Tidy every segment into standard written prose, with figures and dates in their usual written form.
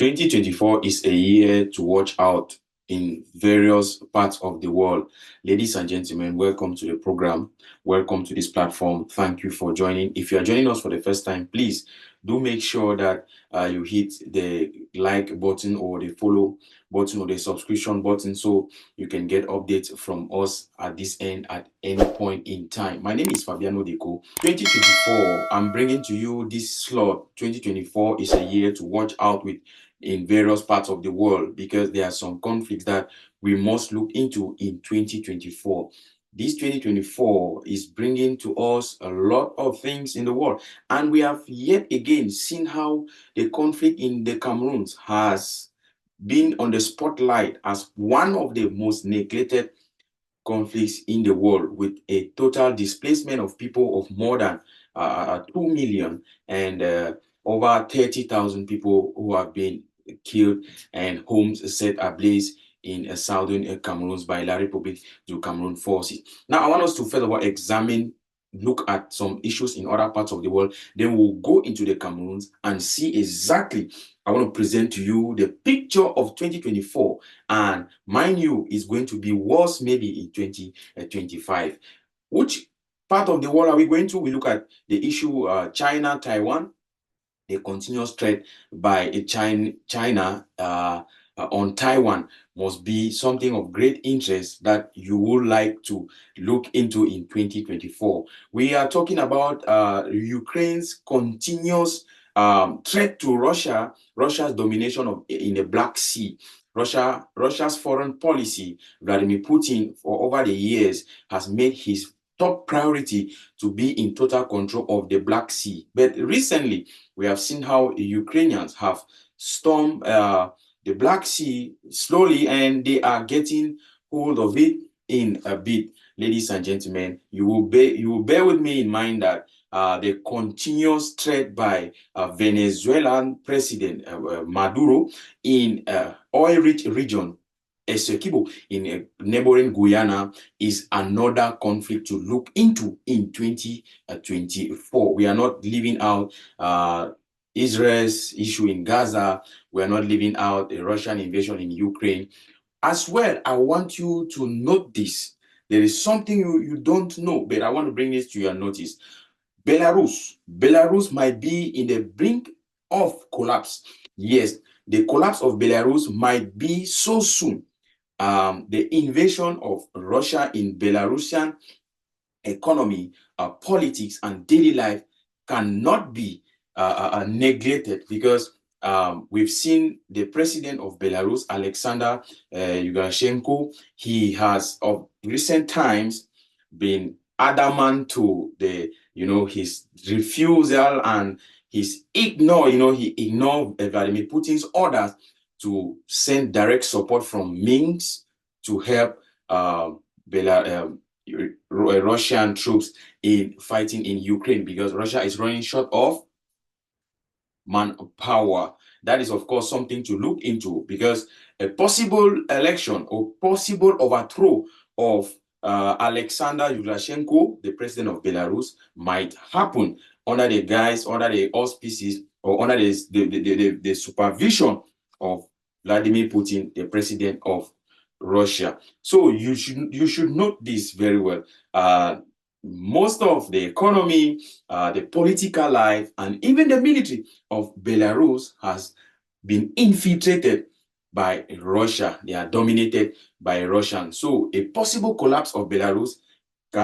2024 is a year to watch out in various parts of the world. Ladies and gentlemen, welcome to the program. Welcome to this platform. Thank you for joining. If you are joining us for the first time, please do make sure that you hit the like button or the follow button or the subscription button so you can get updates from us at this end at any point in time. My name is Fabiano Deco. 2024, I'm bringing to you this slot. 2024 is a year to watch out with in various parts of the world because there are some conflicts that we must look into in 2024. This 2024 is bringing to us a lot of things in the world, and we have yet again seen how the conflict in the Cameroons has been on the spotlight as one of the most neglected conflicts in the world, with a total displacement of people of more than 2 million and over 30,000 people who have been killed and homes set ablaze in southern Cameroon by La République du Cameroon forces. Now, I want us to first of all look at some issues in other parts of the world. Then we'll go into the Cameroons and see exactly. I want to present to you the picture of 2024, and mind you, is going to be worse maybe in 2025. Which part of the world are we going to? We look at the issue China, Taiwan, the continuous threat by China on Taiwan must be something of great interest that you would like to look into in 2024. We are talking about Ukraine's continuous threat to Russia's domination in the Black Sea. Russia's foreign policy, Vladimir Putin, for over the years, has made his top priority to be in total control of the Black Sea. But recently, we have seen how Ukrainians have stormed the Black Sea slowly, and they are getting hold of it in a bit. Ladies and gentlemen, you will bear with me in mind that the continuous threat by Venezuelan President Maduro in oil-rich region Essequibo in neighboring Guyana is another conflict to look into in 2024. We are not leaving out Israel's issue in Gaza. We are not leaving out the Russian invasion in Ukraine. As well, I want you to note this. There is something you don't know, but I want to bring this to your notice. Belarus might be in the brink of collapse. Yes, the collapse of Belarus might be so soon. The invasion of Russia in Belarusian economy, politics, and daily life cannot be neglected, because we've seen the president of Belarus, Alexander Lukashenko. He has of recent times been adamant to his refusal and his ignore. He ignored Vladimir Putin's orders to send direct support from Minsk to help Russian troops in fighting in Ukraine, because Russia is running short of manpower. That is, of course, something to look into, because a possible election or possible overthrow of Alexander Lukashenko, the president of Belarus, might happen under the auspices, or under the supervision of Vladimir Putin, the president of Russia. So you should note this very well. Most of the economy, the political life, and even the military of Belarus has been infiltrated by Russia. They are dominated by Russians. So a possible collapse of Belarus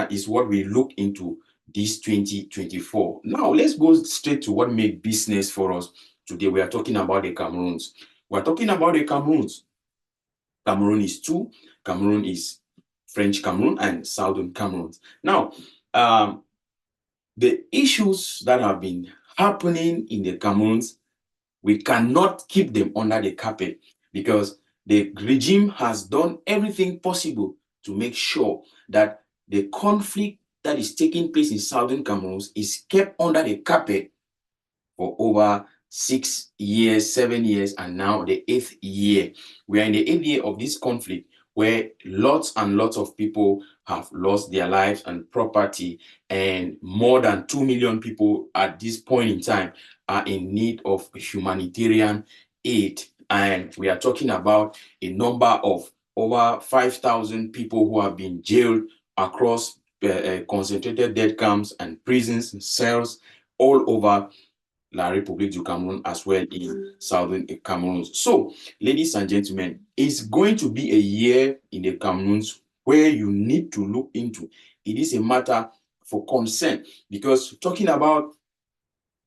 is what we look into this 2024. Now let's go straight to what made business for us today. We are talking about the Cameroons. We're talking about the Cameroons. Cameroon is two. Cameroon is French Cameroon and Southern Cameroon. Now, the issues that have been happening in the Cameroons, we cannot keep them under the carpet, because the regime has done everything possible to make sure that the conflict that is taking place in Southern Cameroon is kept under the carpet for over 6 years, 7 years, and now the 8th year. We are in the 8th year of this conflict, where lots and lots of people have lost their lives and property, and more than 2 million people at this point in time are in need of humanitarian aid. And we are talking about a number of over 5,000 people who have been jailed across concentrated death camps and prisons and cells all over La République du Cameroon, as well in southern Cameroon. So, ladies and gentlemen, it's going to be a year in the Cameroons where you need to look into. It is a matter for concern, because talking about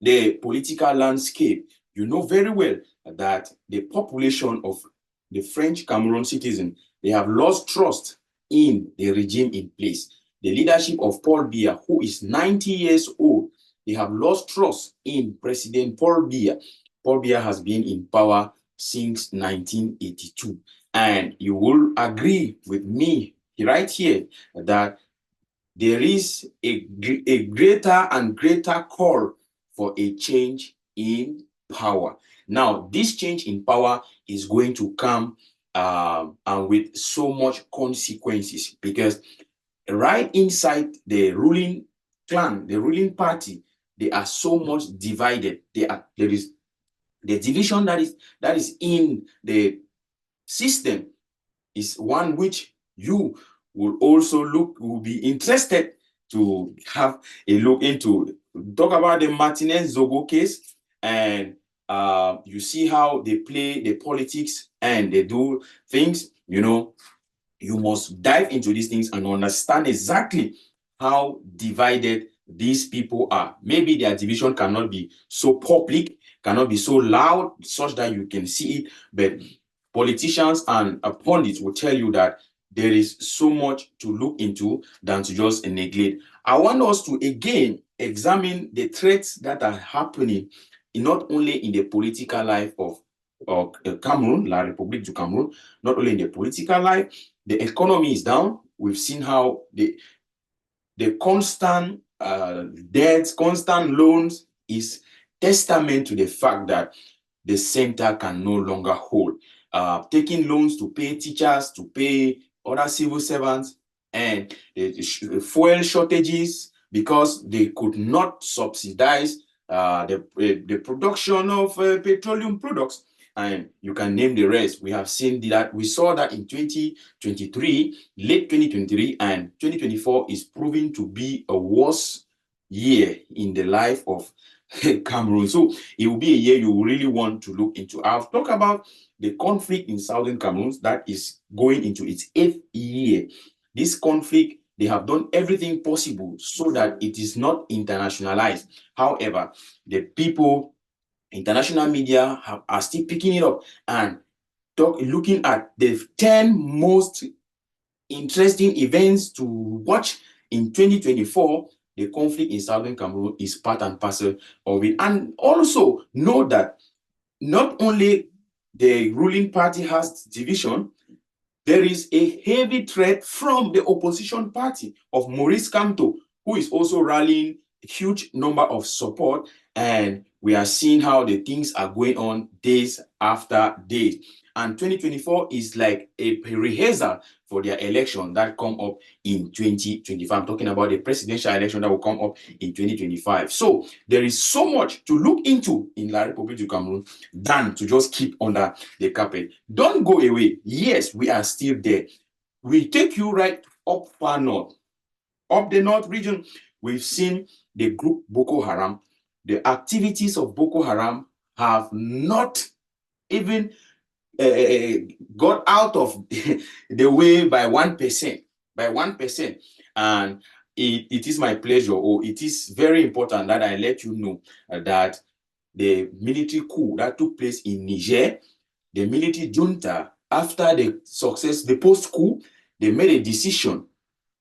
the political landscape, you know very well that the population of the French Cameroon citizen, they have lost trust in the regime in place. The leadership of Paul Biya, who is 90 years old, they have lost trust in President Paul Biya. Paul Biya has been in power since 1982. And you will agree with me right here that there is a greater and greater call for a change in power. Now, this change in power is going to come and with so much consequences, because right inside the ruling clan, the ruling party, they are so much divided. There is the division that is in the system is one which you will be interested to have a look into. Talk about the Martinez Zogo case, and you see how they play the politics and they do things. You must dive into these things and understand exactly how divided these people are. Maybe their division cannot be so public, cannot be so loud, such that you can see it, but politicians and pundits will tell you that there is so much to look into than to just neglect. I want us to again examine the threats that are happening not only in the political life of Cameroon, La République du Cameroon, not only in the political life, the economy is down. We've seen how the constant debts, constant loans is testament to the fact that the center can no longer hold. Taking loans to pay teachers, to pay other civil servants, and the fuel shortages because they could not subsidize the production of petroleum products. And you can name the rest. We have seen that. We saw that in 2023, late 2023, and 2024 is proving to be a worse year in the life of Cameroon. So it will be a year you really want to look into. I've talked about the conflict in southern Cameroon that is going into its 8th year. This conflict, they have done everything possible so that it is not internationalized. However, the people, international media are still picking it up and looking at the 10 most interesting events to watch in 2024. The conflict in southern Cameroon is part and parcel of it. And also know that not only the ruling party has division, there is a heavy threat from the opposition party of Maurice Kamto, who is also rallying a huge number of support. And we are seeing how the things are going on days after days. And 2024 is like a rehearsal for their election that come up in 2025. I'm talking about the presidential election that will come up in 2025. So there is so much to look into in La République du Cameroon than to just keep under the carpet. Don't go away. Yes, we are still there. We take you right up far north. Up the north region, we've seen the group Boko Haram. The activities of Boko Haram have not even got out of the way by 1%. By 1%. And it is my pleasure, or it is very important that I let you know that the military coup that took place in Niger, the military junta, after the post-coup, they made a decision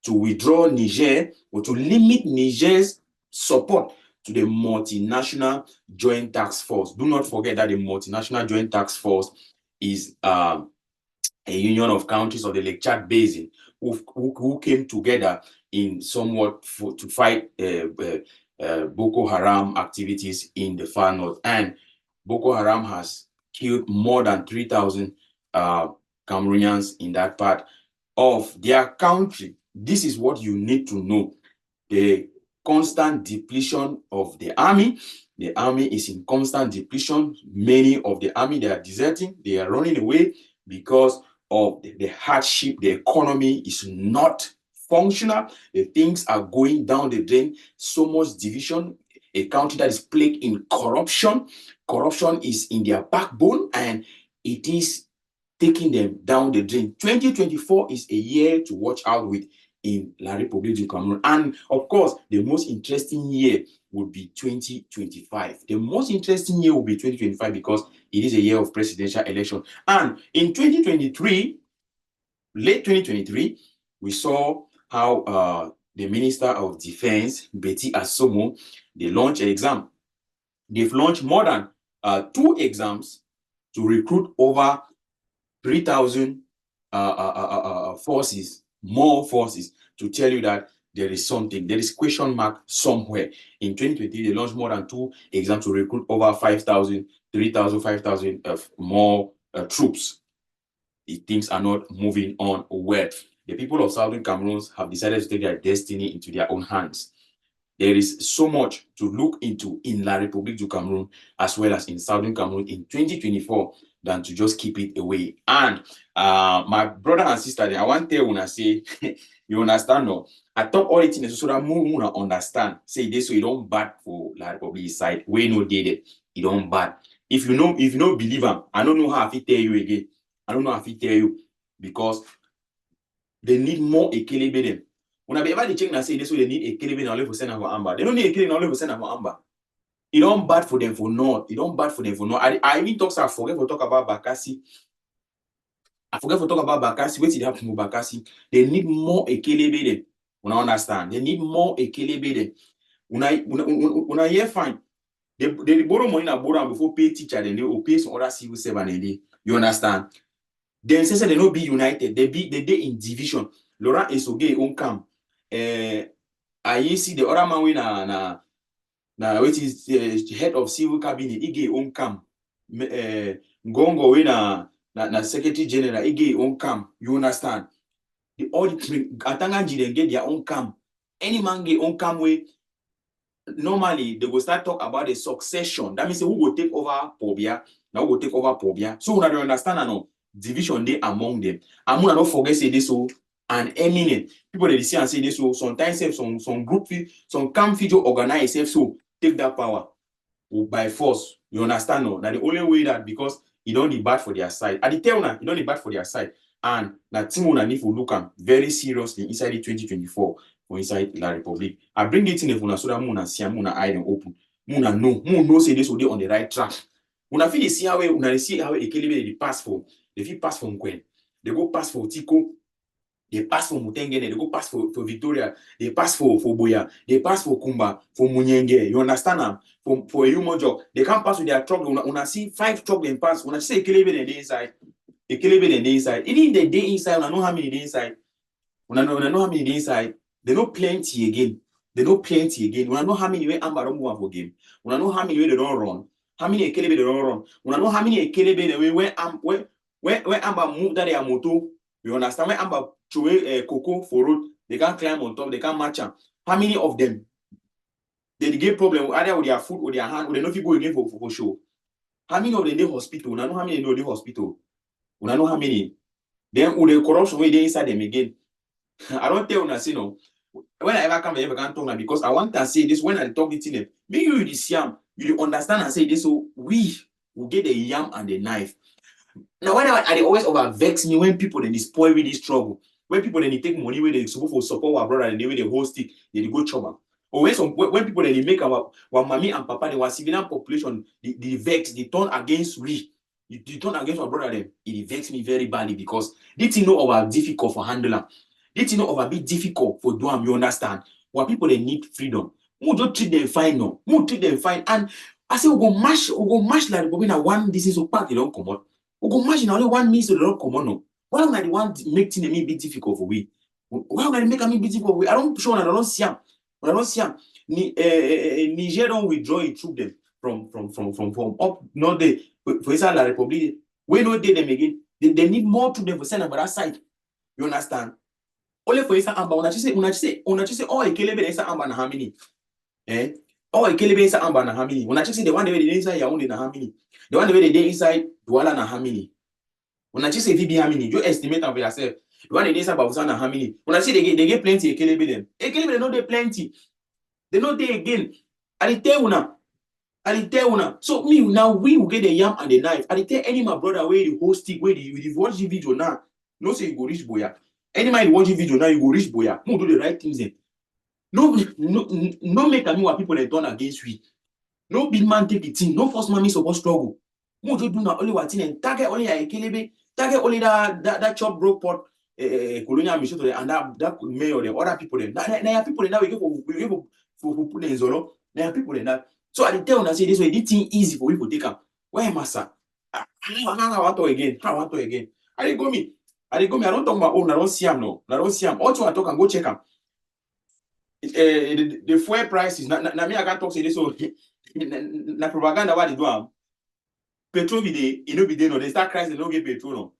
to withdraw Niger, or to limit Niger's support to the multinational joint task force. Do not forget that the multinational joint task force is a union of countries of the Lake Chad Basin who came together in somewhat to fight Boko Haram activities in the far north. And Boko Haram has killed more than 3,000 Cameroonians in that part of their country. This is what you need to know. The constant depletion of the army. The army is in constant depletion. Many of the army, they are deserting, they are running away because of the hardship. The economy is not functional. The things are going down the drain. So much division. A country that is plagued in corruption. Corruption is in their backbone, and it is taking them down the drain. 2024 is a year to watch out with in La République du Cameroon. And of course, the most interesting year would be 2025. The most interesting year will be 2025 because it is a year of presidential election. And in 2023, late 2023, we saw how the Minister of Defense, Betty Asomo, they launched an exam. They've launched more than 2 exams to recruit over 3,000 forces, more forces, to tell you that there is something, there is question mark somewhere. In 2020, they launched more than 2 exams to recruit over 5,000, 3,000, 5,000 more troops. Things are not moving on well. The people of Southern Cameroon have decided to take their destiny into their own hands. There is so much to look into in La République du Cameroon as well as in Southern Cameroon in 2024 than to just keep it away. And my brother and sister, I want to tell you, say, you understand no? I talk all the things so that you understand. Say this so you don't bad for La République side. We no did it. You don't bad. If you don't believe them, I don't know how I tell you again. I don't know how I tell you because they need more equilibrium them. When I be able to check and say this way, they need equilibrium only for send for amber. They don't need equilibrium only for send for amber. It don't bad for them for not. It don't bad for them for not. I even talk. I forget to talk about Bakassi. What did happen to Bakassi? They need more equilibrium. When I understand, they need more equilibrium. When I hear fine. They borrow money and borrow before pay teacher, then they will pay some other civil servant. You understand? Then say they no be united. They in division. Laurent Esoge on camp. I see the other man na which is the head of civil cabinet. Ige on camp. Ngongo we na secretary general. Ige on camp. You understand? The all the Atanganji then get their own camp. Any man get on camp way. Normally, they will start talk about the succession. That means who will take over Pobia. Now who will take over Pobia. So when I understand, no division they among them. I'm gonna not forget say this so and eminent people they see and say this so sometimes some group some camp figure organize so take that power by force. You understand no? Now the only way that because it don't be bad for their side. At the tell now, it don't be bad for their side. And that team will need to look at very seriously inside the 2024 or inside La République. I bring it in the so that Muna see Muna eye and open. Muna know say this will be on the right track. Muna feel see how they pass for. They feel pass from Gwen. They go pass for Tico. They pass for Mutengene. They go pass for Victoria. They pass for Boya. They pass for Kumba, for Munyenge. You understand them? For a human job. They can't pass with their truck. Una see 5 truck they pass. Una say Ekelebe the inside. Ekelebe the inside. Even the day inside, una know how many the inside. Una know how many the inside. They know plenty again. They know plenty again. Una know how many way Amba don't move for game. Una know how many way they don't run. How many Ekelebe they don't run. Una know how many Ekelebe they when Amba move that their motor, you understand? When Amba throw cocoa for road, they can't climb on top, they can't match them. How many of them they get problem either with their foot or their hand, or they know if you go again for show? How many of them in hospital? I know how many in the hospital. I know how many. Then with the corruption way they inside them again. I don't tell you say no. When I ever come here, I can't talk now because I want to say this when I talk it to them. Maybe you this yam, you understand and say this so we will get the yam and the knife. Now, whenever they always over vex me when people then spoil with this trouble, when people then they take money when they supposed to support our brother and they host it, they go trouble. Or when people then they make our mommy and papa, they were civilian population, the vex, they turn against we, they turn against our brother. Then it vex me very badly because this thing know our difficult for handling. This thing know of a bit difficult for doing. You understand? What people they need freedom. Who don't treat them fine no. Who treat them fine and I say we go mash like the bobina one this is so part they don't come out. We go imagine only one means to the come on. No. Why am I the one make things a bit difficult for we? Why am I make a bit difficult for we? I don't show and I don't see them. I don't see them. Niger don't withdraw it through them from up not the for inside La République. We don't take them again. They need more to them for send them by that side. You understand? Only for inside amba, una say all ekelebe inside amba na how many? All ekelebe inside amba na how many? Una say the one way they inside Yaounde na how many? The one way they inside Douala na how many? Una say if be how many? You estimate am for yourself. The one they inside Babusan na how many? Una say they get plenty ekelebe them. Ekelebe they no dey plenty. They no dey again. I tell una. So me now we will get the yam and the knife. I tell any my brother where the whole stick where you watch the video now. No say you go reach boya. Any man watch the video now you go reach boya. Who do the right things then? No make me what people they done against we. No big man take the team. No first man support struggle. Mo do na only what thing and target only a kelebe. Target only that chop broke pot. Colonial mission to and that mayor the other people then. Now people now we go for put in zolo. Now people then that. So I tell una say this way, this thing easy for people to take up. Why massa? I want to again. I dey go me. I don't talk about own. I don't see him no. I don't see him. Also I talk and go check him. The fuel prices. Na me I can't talk say this so. Na propaganda what they do am. Petrol be dey, e no be dey no. They start crying, they no get petrol no.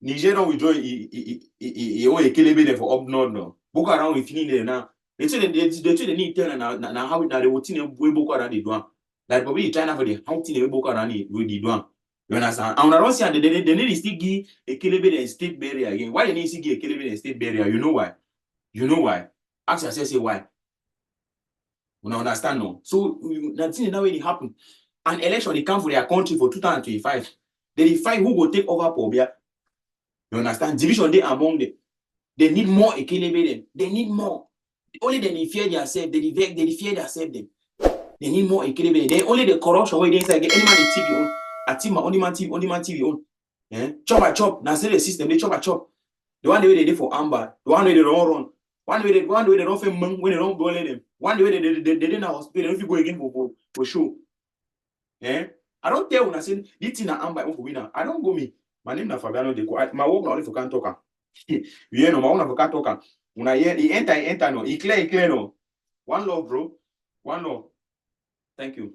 Niger don't withdraw. He own a kelebe there for up north no. Boko Haram we feeling there now. They say they need tell na how na the routine way Boko Haram they do am. Like probably China for the how thing way Boko Haram they do am. You understand? And I don't see they need to still give a kelebe the state barrier again. Why they need to give a kelebe the state barrier? You know why? Ask yourself say why. You understand no? So that thing now when it happen. An election they come for their country for 2025. They define who will take over Pobia. You understand? Division they among them. They need more ekelebe them. They need more. Only they fear themselves. They fear themselves them. They need more ekelebe. They only the corruption where they inside get any man the TV on. A team only man TV on. Chop a chop. Now say the system they chop a chop. The one way they did for Amber. The one way they don't run. One way they don't feel when they don't go them. One way they didn't hospital. If you go again for sure. I don't tell when I say this thing na Amber for winner. I don't go me. My name na Fabiano de my work not only for can't talk. You know, my own for can't talk. When I hear he enter no. He clear no. One love, bro. One love. Thank you.